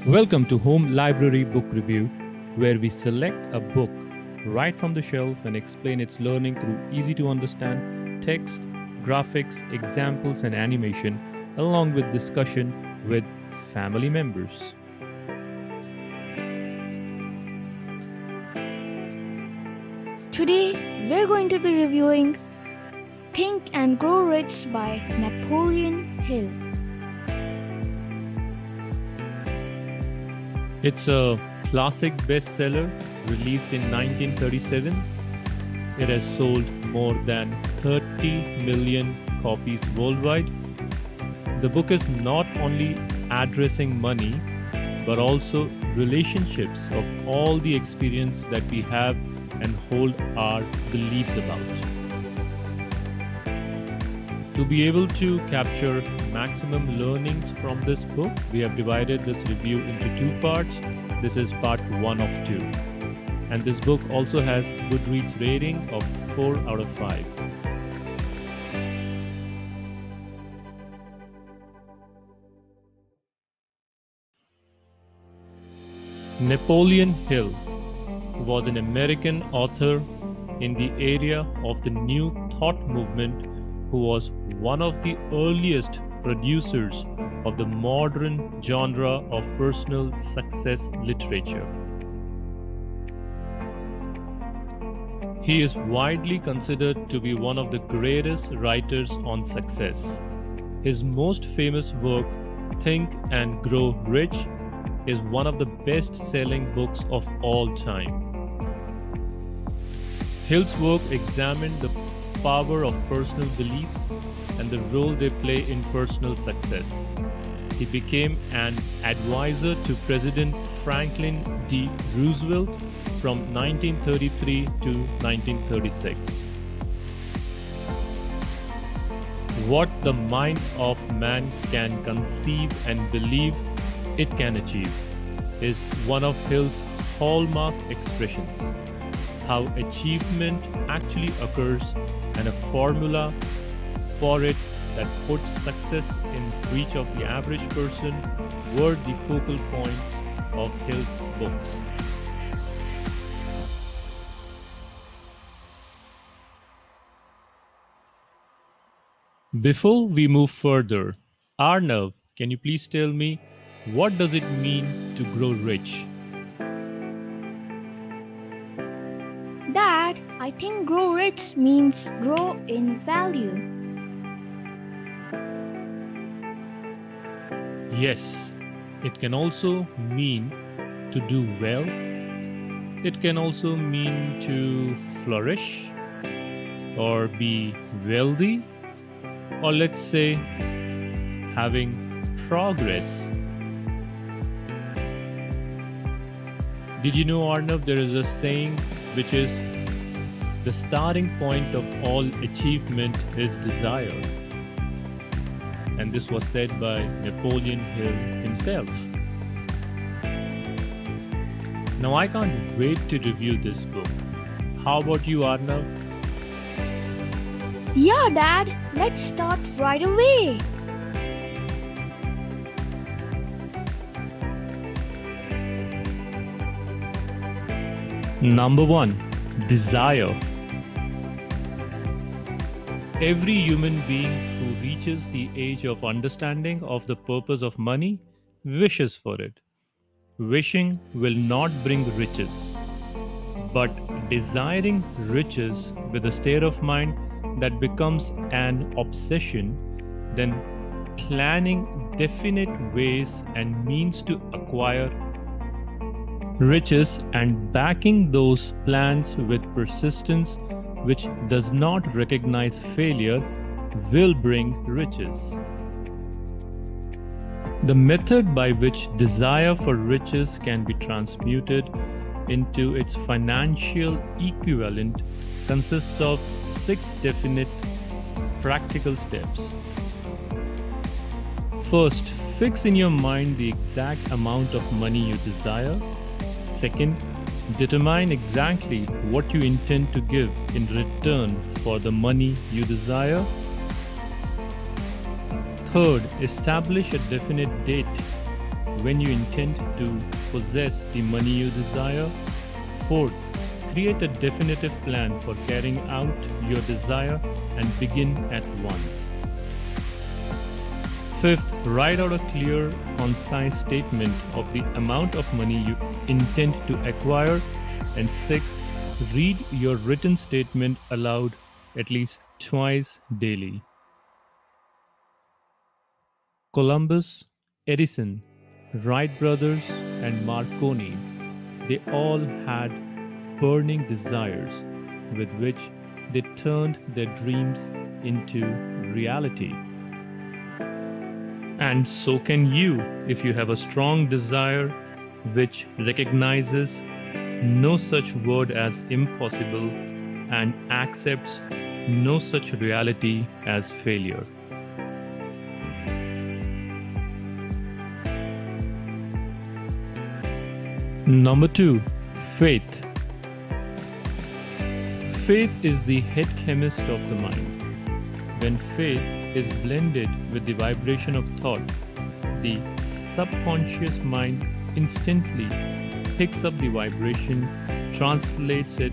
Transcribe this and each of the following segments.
Welcome to Home Library Book Review, where we select a book right from the shelf and explain its learning through easy to understand text, graphics, examples, and animation, along with discussion with family members. Today, we're going to be reviewing Think and Grow Rich by Napoleon Hill. It's a classic bestseller released in 1937. It has sold more than 30 million copies worldwide. The book is not only addressing money, but also relationships of all the experience that we have and hold our beliefs about. To be able to capture maximum learnings from this book, we have divided this review into two parts. This is part 1 of 2. And this book also has Goodreads rating of 4 out of 5. Napoleon Hill was an American author in the area of the New Thought movement who was one of the earliest producers of the modern genre of personal success literature. He is widely considered to be one of the greatest writers on success. His most famous work, Think and Grow Rich, is one of the best-selling books of all time. Hill's work examined the power of personal beliefs and the role they play in personal success. He became an advisor to President Franklin D. Roosevelt from 1933 to 1936. What the mind of man can conceive and believe it can achieve is one of Hill's hallmark expressions. How achievement actually occurs and a formula for it that puts success in reach of the average person were the focal points of Hill's books. Before we move further, Arnav, can you please tell me what does it mean to grow rich? Dad, I think grow rich means grow in value. Yes, it can also mean to do well. It can also mean to flourish or be wealthy, or let's say having progress. Did you know, Arnav, there is a saying which is the starting point of all achievement is desire. And this was said by Napoleon Hill himself. Now I can't wait to review this book. How about you, Arnav? Yeah, Dad, let's start right away. Number 1. Desire. Every human being who reaches the age of understanding of the purpose of money wishes for it. Wishing will not bring riches, but desiring riches with a state of mind that becomes an obsession, then planning definite ways and means to acquire riches and backing those plans with persistence which does not recognize failure will bring riches. The method by which desire for riches can be transmuted into its financial equivalent consists of 6 definite practical steps. First, fix in your mind the exact amount of money you desire. Second, determine exactly what you intend to give in return for the money you desire. Third, establish a definite date when you intend to possess the money you desire. Fourth, create a definitive plan for carrying out your desire and begin at once. Fifth, write out a clear, concise statement of the amount of money you intend to acquire. And sixth, read your written statement aloud at least twice daily. Columbus, Edison, Wright brothers, and Marconi, they all had burning desires with which they turned their dreams into reality. And so can you if you have a strong desire which recognizes no such word as impossible and accepts no such reality as failure. Number two, faith. Faith is the head chemist of the mind. When faith is blended with the vibration of thought, the subconscious mind instantly picks up the vibration, translates it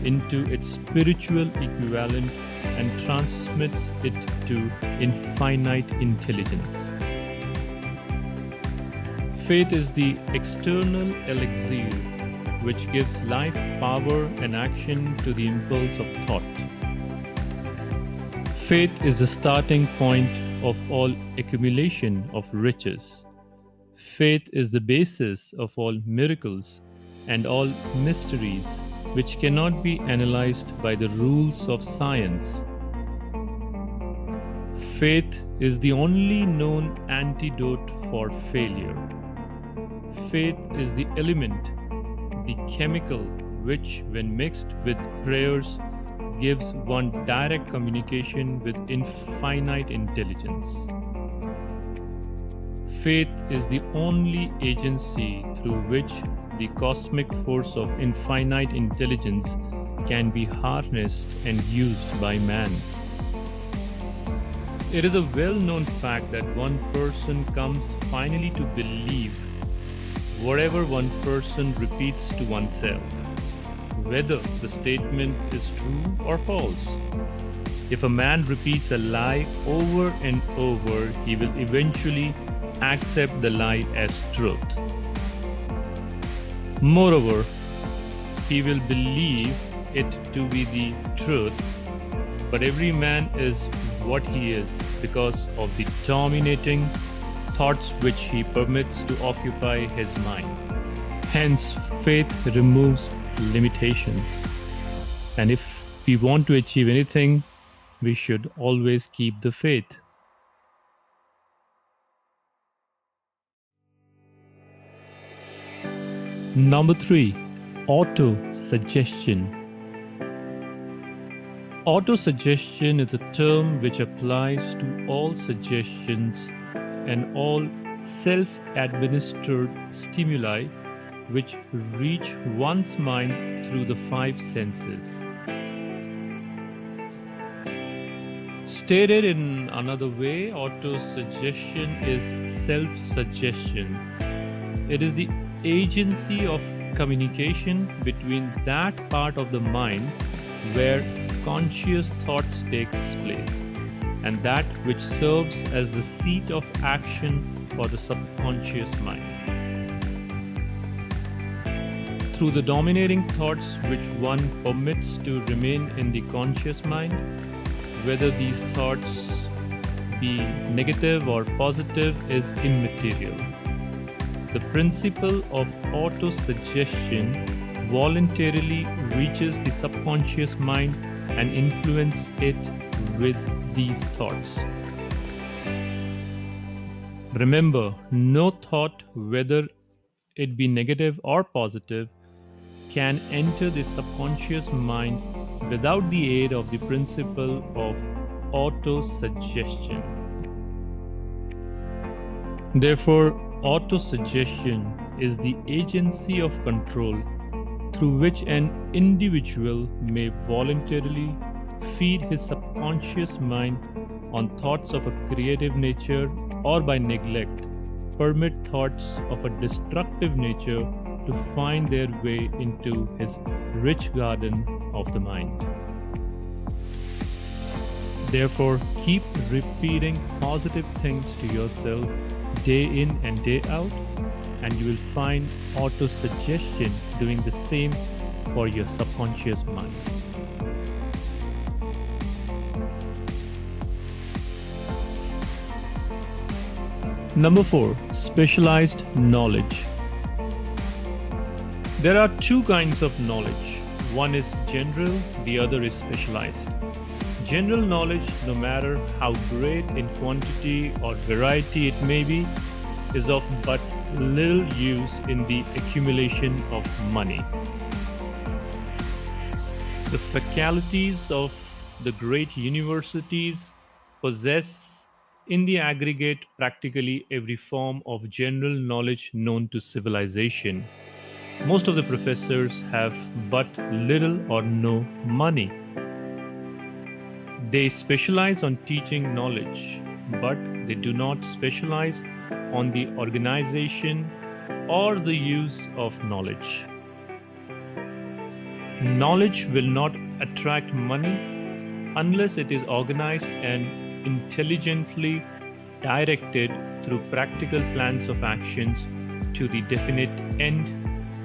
into its spiritual equivalent, and transmits it to infinite intelligence. Faith is the external elixir which gives life, power, and action to the impulse of thought. Faith is the starting point of all accumulation of riches. Faith is the basis of all miracles and all mysteries which cannot be analyzed by the rules of science. Faith is the only known antidote for failure. Faith is the element, the chemical, which, when mixed with prayers, gives one direct communication with infinite intelligence. Faith is the only agency through which the cosmic force of infinite intelligence can be harnessed and used by man. It is a well-known fact that one person comes finally to believe whatever one person repeats to oneself, whether the statement is true or false. If a man repeats a lie over and over, he will eventually accept the lie as truth. Moreover, he will believe it to be the truth, but every man is what he is because of the dominating thoughts which he permits to occupy his mind. Hence, faith removes limitations. And if we want to achieve anything, we should always keep the faith. Number three, auto-suggestion. Auto-suggestion is a term which applies to all suggestions and all self-administered stimuli which reach one's mind through the five senses. Stated in another way, auto-suggestion is self-suggestion. It is the agency of communication between that part of the mind where conscious thoughts takes place and that which serves as the seat of action for the subconscious mind. Through the dominating thoughts which one permits to remain in the conscious mind, whether these thoughts be negative or positive is immaterial. The principle of auto-suggestion voluntarily reaches the subconscious mind and influences it with these thoughts. Remember, no thought, whether it be negative or positive, can enter the subconscious mind without the aid of the principle of auto-suggestion. Therefore, auto-suggestion is the agency of control through which an individual may voluntarily feed his subconscious mind on thoughts of a creative nature or by neglect permit thoughts of a destructive nature to find their way into his rich garden of the mind. Therefore, keep repeating positive things to yourself day in and day out, and you will find auto suggestion doing the same for your subconscious mind. Number 4, specialized knowledge. There are two kinds of knowledge. One is general, the other is specialized. General knowledge, no matter how great in quantity or variety it may be, is of but little use in the accumulation of money. The faculties of the great universities possess, in the aggregate, practically every form of general knowledge known to civilization. Most of the professors have but little or no money. They specialize on teaching knowledge, but they do not specialize on the organization or the use of knowledge. Knowledge will not attract money unless it is organized and intelligently directed through practical plans of actions to the definite end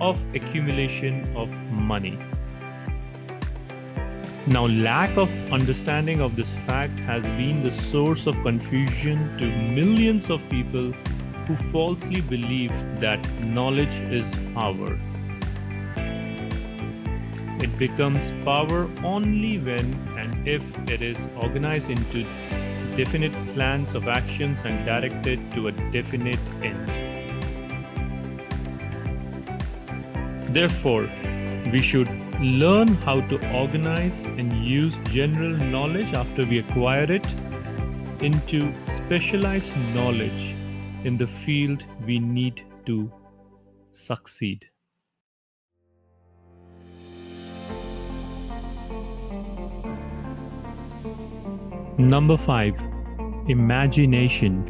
of accumulation of money. Now, lack of understanding of this fact has been the source of confusion to millions of people who falsely believe that knowledge is power. It becomes power only when and if it is organized into definite plans of actions and directed to a definite end. Therefore, we should learn how to organize and use general knowledge after we acquire it into specialized knowledge in the field we need to succeed. Number 5, imagination.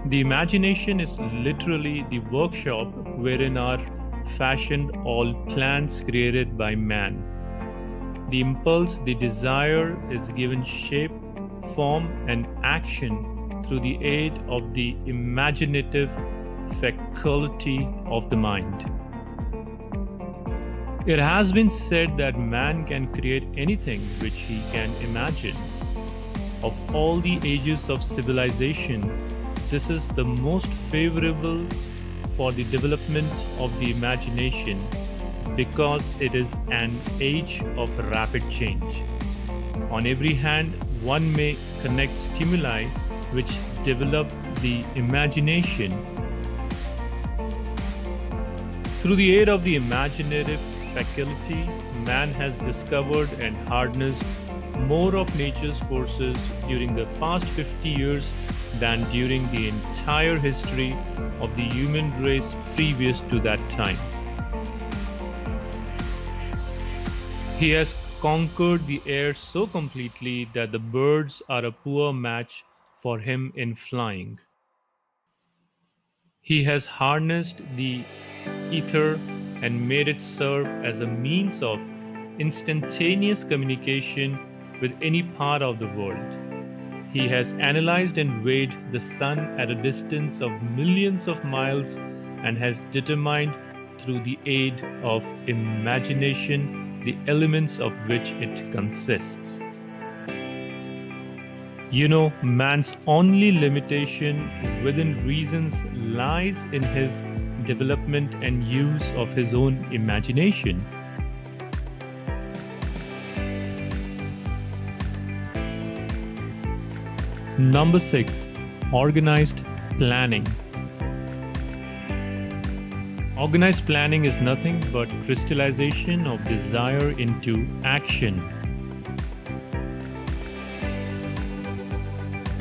The imagination is literally the workshop wherein are fashioned all plans created by man. The impulse, the desire is given shape, form, and action through the aid of the imaginative faculty of the mind. It has been said that man can create anything which he can imagine. Of all the ages of civilization, this is the most favorable for the development of the imagination because it is an age of rapid change. On every hand, one may connect stimuli which develop the imagination. Through the aid of the imaginative faculty, man has discovered and harnessed more of nature's forces during the past 50 years than during the entire history of the human race previous to that time. He has conquered the air so completely that the birds are a poor match for him in flying. He has harnessed the ether and made it serve as a means of instantaneous communication with any part of the world. He has analyzed and weighed the sun at a distance of millions of miles and has determined through the aid of imagination the elements of which it consists. You know, man's only limitation within reasons lies in his development and use of his own imagination. Number 6, organized planning. Organized planning is nothing but crystallization of desire into action.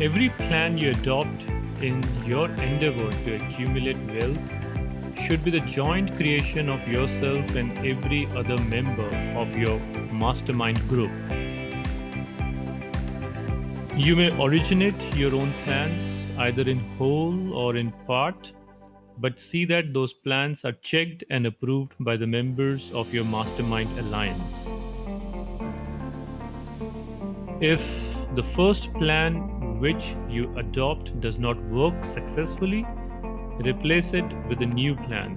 Every plan you adopt in your endeavor to accumulate wealth should be the joint creation of yourself and every other member of your mastermind group. You may originate your own plans either in whole or in part, but see that those plans are checked and approved by the members of your mastermind alliance. If the first plan which you adopt does not work successfully, replace it with a new plan.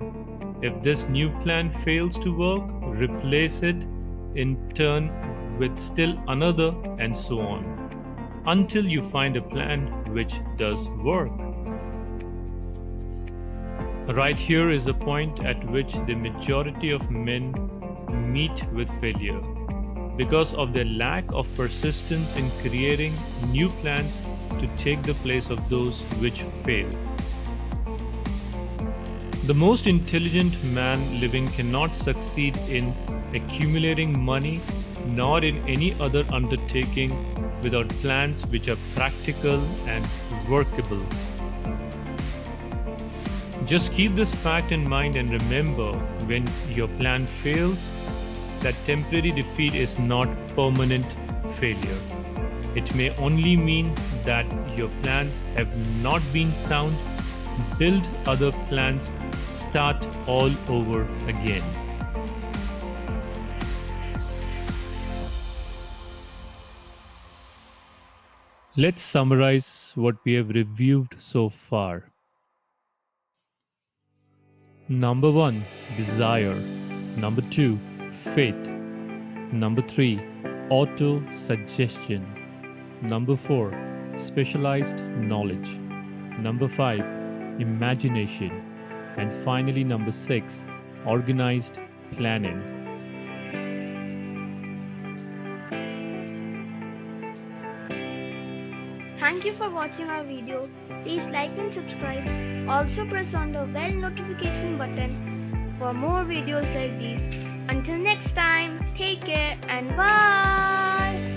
If this new plan fails to work, replace it in turn with still another, and so on, until you find a plan which does work. Right here is a point at which the majority of men meet with failure because of their lack of persistence in creating new plans to take the place of those which fail. The most intelligent man living cannot succeed in accumulating money nor in any other undertaking without plans which are practical and workable. Just keep this fact in mind and remember, when your plan fails, that temporary defeat is not permanent failure. It may only mean that your plans have not been sound. Build other plans, start all over again. Let's summarize what we have reviewed so far. Number 1, desire. Number 2, faith. Number 3, auto suggestion. Number 4, specialized knowledge. Number 5, imagination. And finally, number 6, organized planning. Thank you for watching our video. Please like and subscribe. Also press on the bell notification button for more videos like these. Until next time, take care and bye.